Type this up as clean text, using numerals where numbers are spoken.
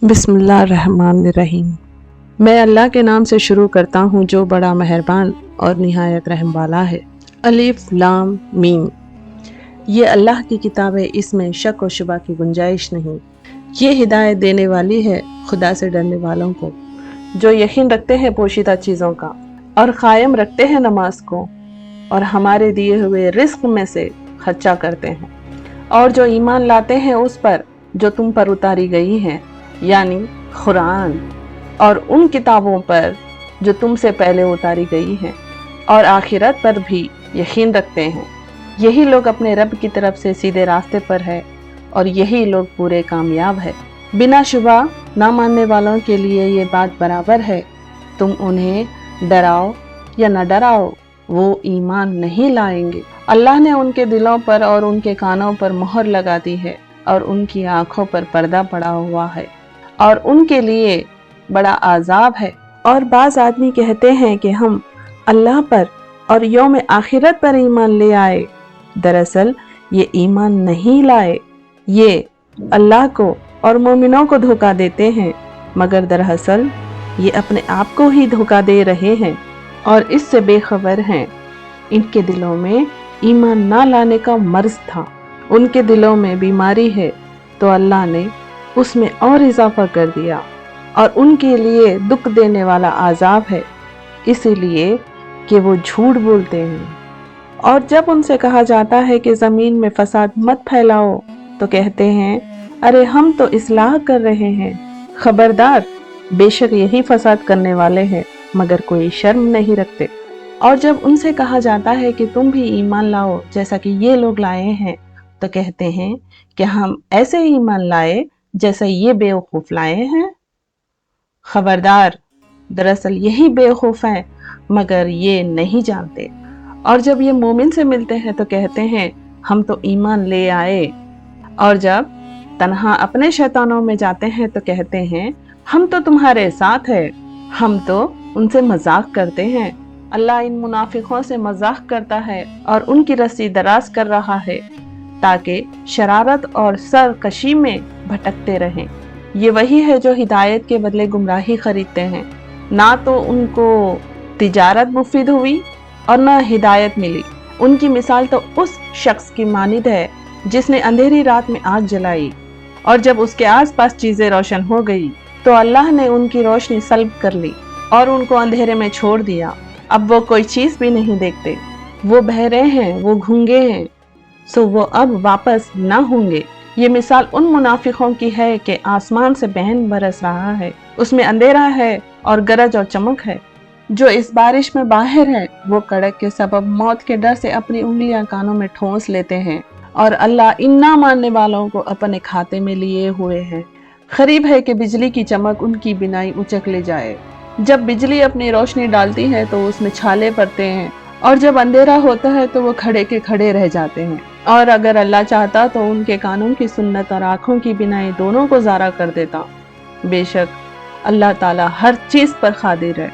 बिस्मिल्लाहिर्रहमानिर्रहीम। मैं अल्लाह के नाम से शुरू करता हूँ जो बड़ा मेहरबान और निहायत रहम वाला है। अलिफ लाम मीम। ये अल्लाह की किताब है, इसमें शक और शुबा की गुंजाइश नहीं। ये हिदायत देने वाली है खुदा से डरने वालों को, जो यकीन रखते हैं पोशीदा चीज़ों का और कायम रखते हैं नमाज को और हमारे दिए हुए रिस्क में से खर्चा करते हैं, और जो ईमान लाते हैं उस पर जो तुम पर उतारी गई हैं, यानी कुरान, और उन किताबों पर जो तुमसे पहले उतारी गई हैं, और आखिरत पर भी यकीन रखते हैं। यही लोग अपने रब की तरफ से सीधे रास्ते पर है और यही लोग पूरे कामयाब है। बिना शुबा ना मानने वालों के लिए ये बात बराबर है, तुम उन्हें डराओ या न डराओ, वो ईमान नहीं लाएंगे। अल्लाह ने उनके दिलों पर और उनके कानों पर मोहर लगा दी है और उनकी आंखों पर पर्दा पड़ा हुआ है और उनके लिए बड़ा आजाब है। और बाज आदमी कहते हैं कि हम अल्लाह पर और यौम आखिरत पर ईमान ले आए, दरअसल ये ईमान नहीं लाए, ये अल्लाह को और मोमिनों को धोखा देते हैं, मगर दरअसल ये अपने आप को ही धोखा दे रहे हैं और इससे बेखबर हैं। इनके दिलों में ईमान ना लाने का मर्ज था, उनके दिलों में बीमारी है तो अल्लाह ने उसमें और इजाफा कर दिया और उनके लिए दुख देने वाला आजाब है, इसीलिए कि वो झूठ बोलते हैं। और जब उनसे कहा जाता है कि ज़मीन में फसाद मत फैलाओ तो कहते हैं, अरे हम तो इस्लाह कर रहे हैं। खबरदार, बेशक यही फसाद करने वाले हैं मगर कोई शर्म नहीं रखते। और जब उनसे कहा जाता है कि तुम भी ईमान लाओ जैसा कि ये लोग लाए हैं, तो कहते हैं कि हम ऐसे ईमान लाए जैसा ये बेवकूफ़ लाए हैं। खबरदार, दरअसल यही बेवकूफ़ हैं मगर ये नहीं जानते। और जब ये मोमिन से मिलते हैं तो कहते हैं हम तो ईमान ले आए, और जब तन्हा अपने शैतानों में जाते हैं तो कहते हैं हम तो तुम्हारे साथ हैं, हम तो उनसे मजाक करते हैं। अल्लाह इन मुनाफिकों से मजाक करता है और उनकी रस्सी दराज कर रहा है ताकि शरारत और सरकशी में भटकते रहें। ये वही है जो हिदायत के बदले गुमराही खरीदते हैं। ना तो उनको तिजारत मुफीद हुई और न हिदायत मिली। उनकी मिसाल तो उस शख्स की मानिद है जिसने अंधेरी रात में आग जलाई और जब उसके आसपास चीजें रोशन हो गई तो अल्लाह ने उनकी रोशनी सल्ब कर ली और उनको अंधेरे में छोड़ दिया। अब वो कोई चीज भी नहीं देखते, वो बहरे हैं, वो गूंगे हैं, सो वो अब वापस ना होंगे। ये मिसाल उन मुनाफिकों की है कि आसमान से बहन बरस रहा है, उसमें अंधेरा है और गरज और चमक है। जो इस बारिश में बाहर है वो कड़क के सबब मौत के डर से अपनी उंगलियां कानों में ठोंस लेते हैं और अल्लाह इन ना मानने वालों को अपने खाते में लिए हुए है। करीब है कि बिजली की चमक उनकी बिनाई उचक ले जाए। जब बिजली अपनी रोशनी डालती है तो उसमें छाले पड़ते हैं और जब अंधेरा होता है तो वो खड़े के खड़े रह जाते हैं। और अगर अल्लाह चाहता तो उनके कानों की सुन्नत और आंखों की बिनाई दोनों को ज़ारा कर देता। बेशक अल्लाह ताला हर चीज़ पर कादिर है।